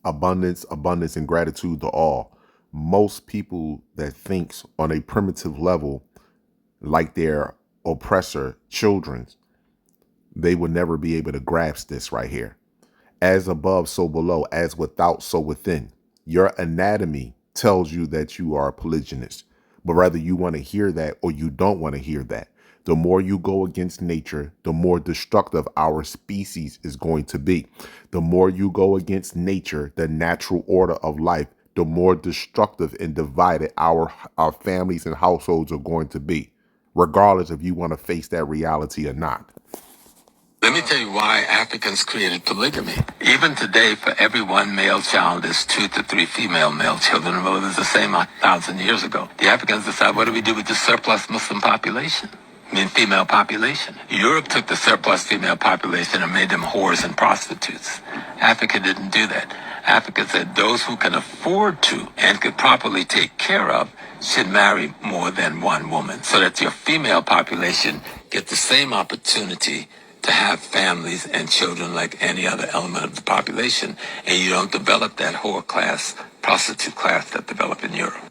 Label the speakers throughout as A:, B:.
A: Abundance, abundance, and gratitude to all. Most people that thinks on a primitive level like their oppressor children, they would never be able to grasp this right here. As above, so below, as without, so within. Your anatomy tells you that you are a polygynist, but whether you want to hear that or you don't want to hear that, the more you go against nature, the more destructive our species is going to be. The more you go against nature, the natural order of life, the more destructive and divided our families and households are going to be, regardless if you want to face that reality or not.
B: Let me tell you why Africans created polygamy. Even today, for every one male child, there's 2 to 3 female male children. Well, it was the same 1,000 years ago. The Africans decided, what do we do with the surplus Muslim population? I mean, female population. Europe took the surplus female population and made them whores and prostitutes. Africa didn't do that. Africa said those who can afford to and could properly take care of should marry more than one woman so that your female population get the same opportunity to have families and children like any other element of the population, and you don't develop that whore class, prostitute class that developed in Europe.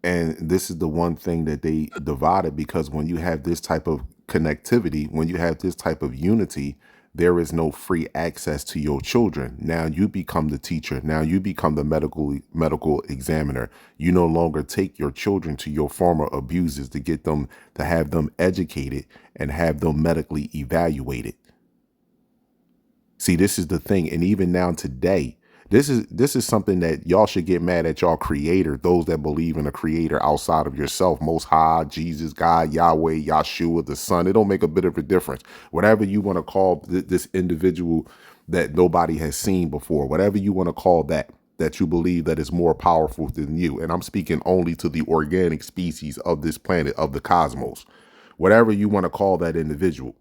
A: And this is the one thing that they divided, because when you have this type of connectivity, when you have this type of unity, there is no free access to your children. Now you become the teacher. Now you become the medical examiner. You no longer take your children to your former abusers to get them to have them educated and have them medically evaluated. See, this is the thing. And even now today, this is something that y'all should get mad at y'all creator, those that believe in a creator outside of yourself, Most High, Jesus, God, Yahweh, Yahshua, the Son. It don't make a bit of a difference. Whatever you want to call this individual that nobody has seen before, whatever you want to call that you believe that is more powerful than you. And I'm speaking only to the organic species of this planet, of the cosmos. Whatever you want to call that individual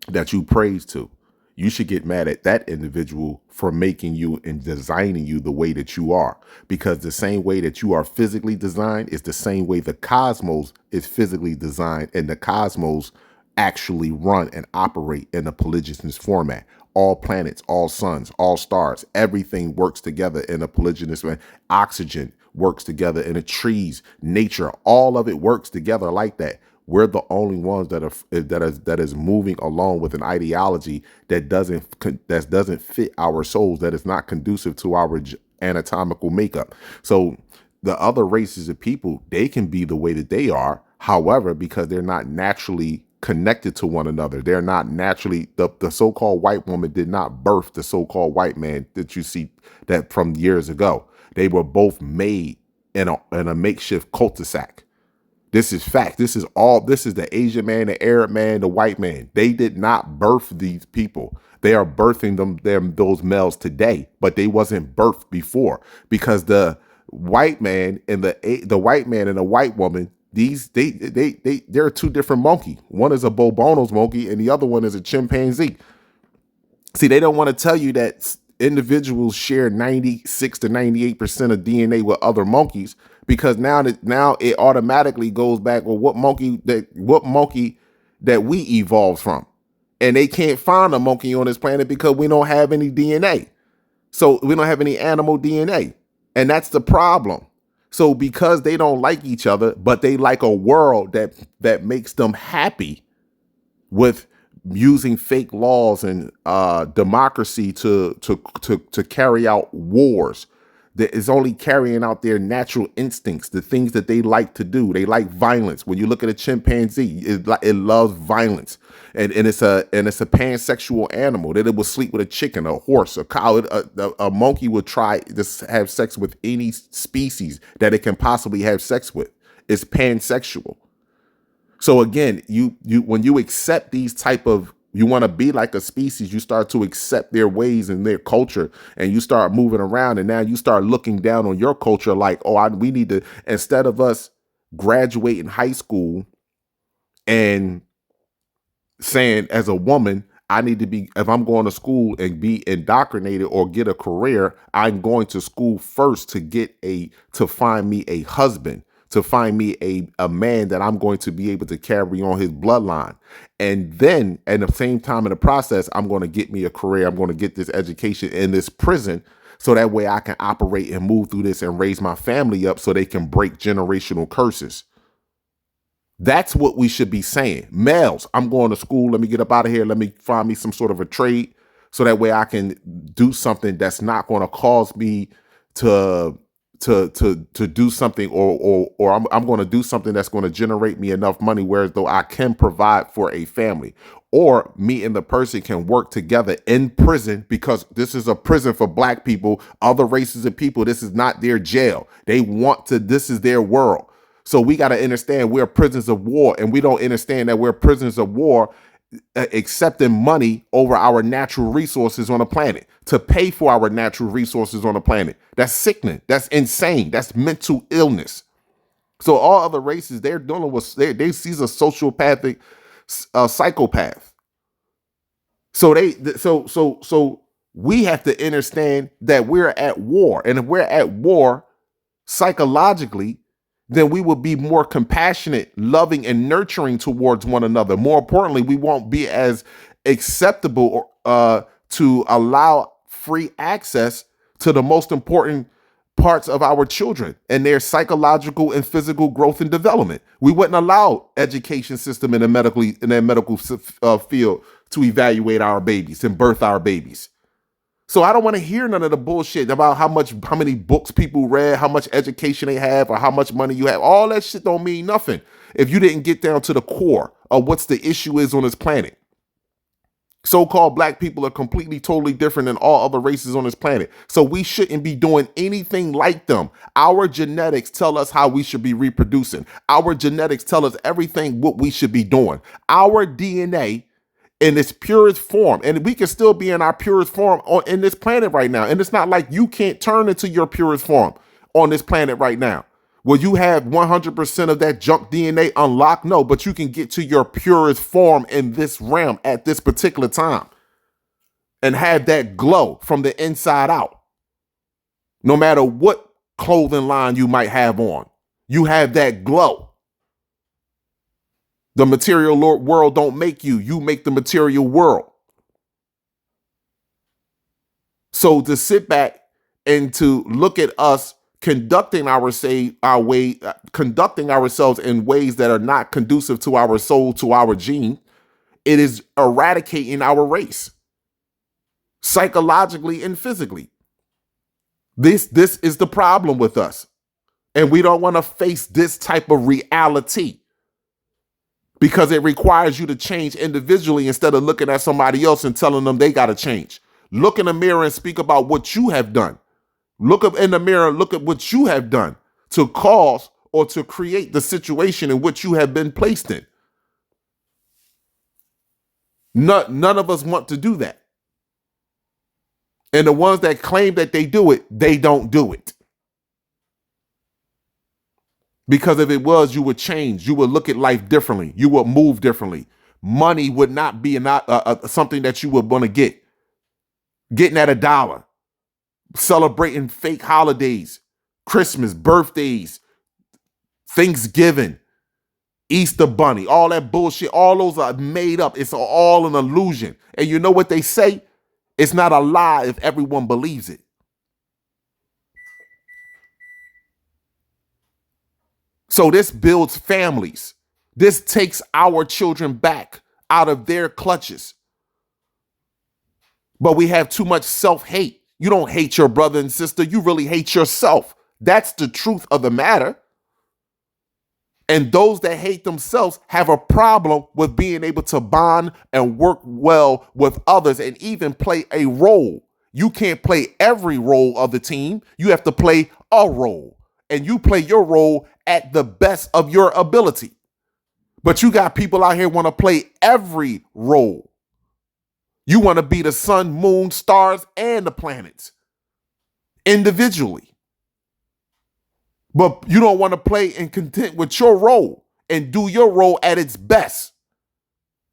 A: that you praise to, you should get mad at that individual for making you and designing you the way that you are. Because the same way that you are physically designed is the same way the cosmos is physically designed, and the cosmos actually run and operate in a polygynous format. All planets, all suns, all stars, everything works together in a polygynous way. Oxygen works together in the trees, nature, all of it works together like that. We're the only ones that is moving along with an ideology that doesn't fit our souls, that is not conducive to our anatomical makeup. So the other races of people, they can be the way that they are. However, because they're not naturally connected to one another, they're not naturally, the so-called white woman did not birth the so-called white man that you see that from years ago. They were both made in a makeshift cul-de-sac. This is fact. This is the Asian man, the Arab man, the white man. They did not birth these people. They are birthing those males today, but they wasn't birthed before, because the white man and the white man and the white woman, they're two different monkey. One is a Bobono's monkey and the other one is a chimpanzee. See, they don't want to tell you that individuals share 96 to 98% of DNA with other monkeys, because now it automatically goes back, well, what monkey that we evolved from. And they can't find a monkey on this planet because we don't have any DNA. So we don't have any animal DNA. And that's the problem. So because they don't like each other, but they like a world that makes them happy with using fake laws and democracy to carry out wars, that is only carrying out their natural instincts, the things that they like to do. They like violence. When you look at a chimpanzee, it loves violence, and it's a pansexual animal. That it will sleep with a chicken, a horse, a cow. A monkey would try to have sex with any species that it can possibly have sex with. It's pansexual. So again, you when you accept these type of, you want to be like a species, you start to accept their ways and their culture, and you start moving around, and now you start looking down on your culture like, oh, we need to, instead of us graduating high school and saying as a woman, I need to be, if I'm going to school and be indoctrinated or get a career, I'm going to school first to find me a husband, to find me a man that I'm going to be able to carry on his bloodline. And then at the same time in the process, I'm going to get me a career. I'm going to get this education in this prison so that way I can operate and move through this and raise my family up so they can break generational curses. That's what we should be saying. Males, I'm going to school. Let me get up out of here. Let me find me some sort of a trade so that way I can do something that's not going to cause me to do something or I'm going to do something that's going to generate me enough money whereas though I can provide for a family. Or me and the person can work together in prison, because this is a prison for black people, other races of people. This is not their jail. They want to, this is their world. So we got to understand we're prisoners of war, and we don't understand that we're prisoners of war accepting money over our natural resources on the planet to pay for our natural resources on the planet. That's sickening. That's insane. That's mental illness. So all other races, they're dealing with, they see a sociopathic psychopath. So so we have to understand that we're at war, and if we're at war psychologically, then we will be more compassionate, loving, and nurturing towards one another. More importantly, we won't be as acceptable to allow free access to the most important parts of our children and their psychological and physical growth and development. We wouldn't allow education system in the medical field to evaluate our babies and birth our babies. So I don't want to hear none of the bullshit about how many books people read, how much education they have, or how much money you have. All that shit don't mean nothing if you didn't get down to the core of what's the issue is on this planet. So-called black people are completely, totally different than all other races on this planet. So we shouldn't be doing anything like them. Our genetics tell us how we should be reproducing. Our genetics tell us everything what we should be doing. Our DNA in its purest form, and we can still be in our purest form in this planet right now. And it's not like you can't turn into your purest form on this planet right now. Will you have 100% of that junk DNA unlocked? No, but you can get to your purest form in this realm at this particular time and have that glow from the inside out. No matter what clothing line you might have on, you have that glow. The material world don't make you. You make the material world. So to sit back and to look at us conducting ourselves in ways that are not conducive to our soul, to our gene, it is eradicating our race, psychologically and physically. This is the problem with us. And we don't want to face this type of reality, because it requires you to change individually instead of looking at somebody else and telling them they got to change. Look in the mirror and speak about what you have done. Look up in the mirror, look at what you have done to cause or to create the situation in which you have been placed in. None of us want to do that. And the ones that claim that they do it, they don't do it. Because if it was, you would change. You would look at life differently. You would move differently. Money would not be something that you would want to get. Getting at $1. Celebrating fake holidays. Christmas, birthdays, Thanksgiving, Easter Bunny, all that bullshit. All those are made up. It's all an illusion. And you know what they say? It's not a lie if everyone believes it. So this builds families. This takes our children back out of their clutches. But we have too much self-hate. You don't hate your brother and sister. You really hate yourself. That's the truth of the matter. And those that hate themselves have a problem with being able to bond and work well with others and even play a role. You can't play every role of the team. You have to play a role. And you play your role at the best of your ability. But you got people out here want to play every role. You want to be the sun, moon, stars, and the planets individually. But you don't want to play and content with your role and do your role at its best.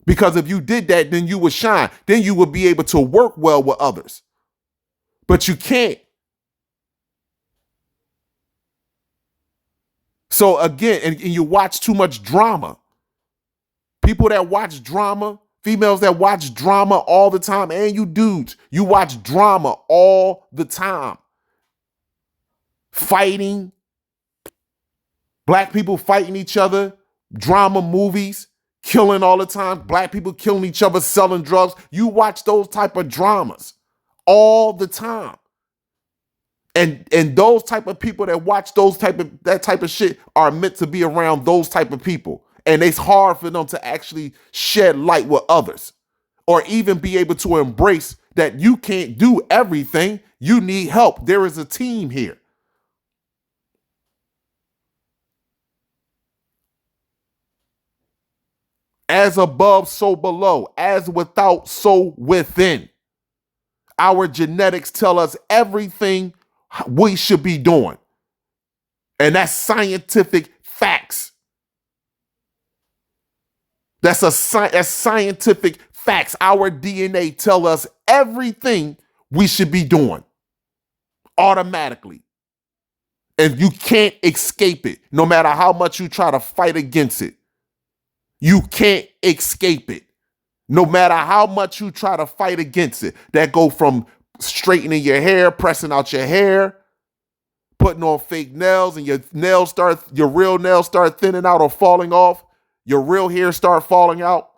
A: Because if you did that, then you would shine. Then you would be able to work well with others. But you can't. So again, and you watch too much drama. People that watch drama, females that watch drama all the time, and you dudes, you watch drama all the time. Fighting, black people fighting each other, drama movies, killing all the time, black people killing each other, selling drugs. You watch those type of dramas all the time. And those type of people that watch that type of shit are meant to be around those type of people. And it's hard for them to actually shed light with others or even be able to embrace that you can't do everything. You need help. There is a team here. As above, so below. As without, so within. Our genetics tell us everything we should be doing. And that's scientific facts. That's scientific facts. Our DNA tell us everything we should be doing automatically. And you can't escape it, no matter how much you try to fight against it. You can't escape it, no matter how much you try to fight against it. That go from straightening your hair, pressing out your hair, putting on fake nails, and your real nails start thinning out or falling off. Your real hair start falling out.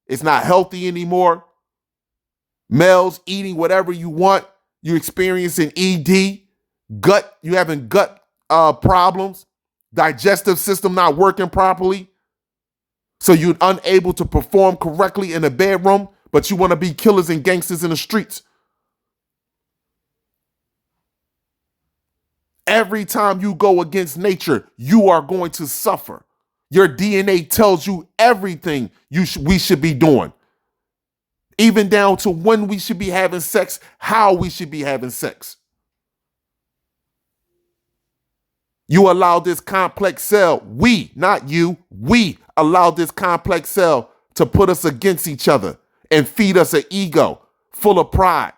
A: It's not healthy anymore. Males eating whatever you want. You experiencing ED, you having gut problems, digestive system not working properly. So you're unable to perform correctly in the bedroom, but you want to be killers and gangsters in the streets. Every time you go against nature, you are going to suffer. Your DNA tells you everything we should be doing. Even down to when we should be having sex, how we should be having sex. You allow this complex cell, not you, we allow this complex cell to put us against each other and feed us an ego full of pride.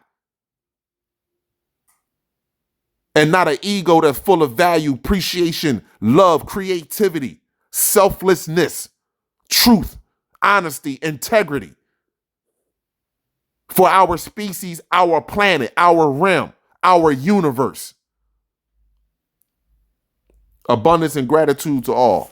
A: And not an ego that's full of value, appreciation, love, creativity, selflessness, truth, honesty, integrity. For our species, our planet, our realm, our universe. Abundance and gratitude to all.